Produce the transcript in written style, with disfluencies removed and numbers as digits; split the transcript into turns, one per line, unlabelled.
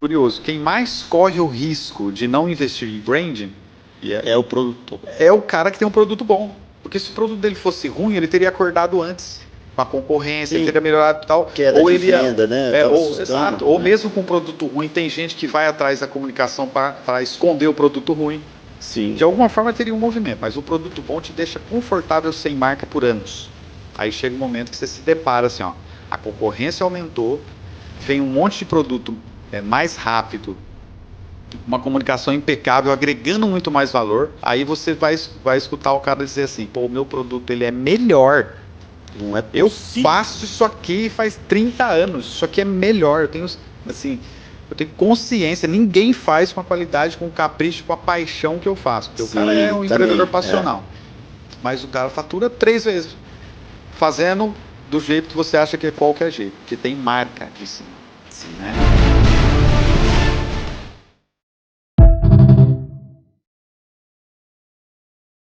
Curioso, quem mais corre o risco de não investir em branding
É o produtor.
é o cara que tem um produto bom. Porque se o produto dele fosse ruim, ele teria acordado antes com a concorrência,
Sim.
ele teria melhorado e tal.
Queda
Ou
de
ele ia,
venda, né? Tava
ou,
assustando,
exato,
né?
ou mesmo com um produto ruim, tem gente que vai atrás da comunicação para esconder o produto ruim.
Sim.
De alguma forma teria um movimento, mas o produto bom te deixa confortável sem marca por anos. Aí chega um momento que você se depara assim, ó, a concorrência aumentou, vem um monte de produto mais rápido, uma comunicação impecável, agregando muito mais valor. Aí você vai escutar o cara dizer assim, pô, o meu produto ele é melhor.
Não é
Eu
possível.
faço isso aqui faz 30 anos, isso aqui é melhor. Eu tenho, assim, eu tenho consciência, ninguém faz com a qualidade, com o capricho, com a paixão que eu faço. Porque o cara é um empreendedor passional. Mas o cara fatura 3 vezes, fazendo do jeito que você acha que é qualquer jeito, que tem marca de cima.
Sim.
Né?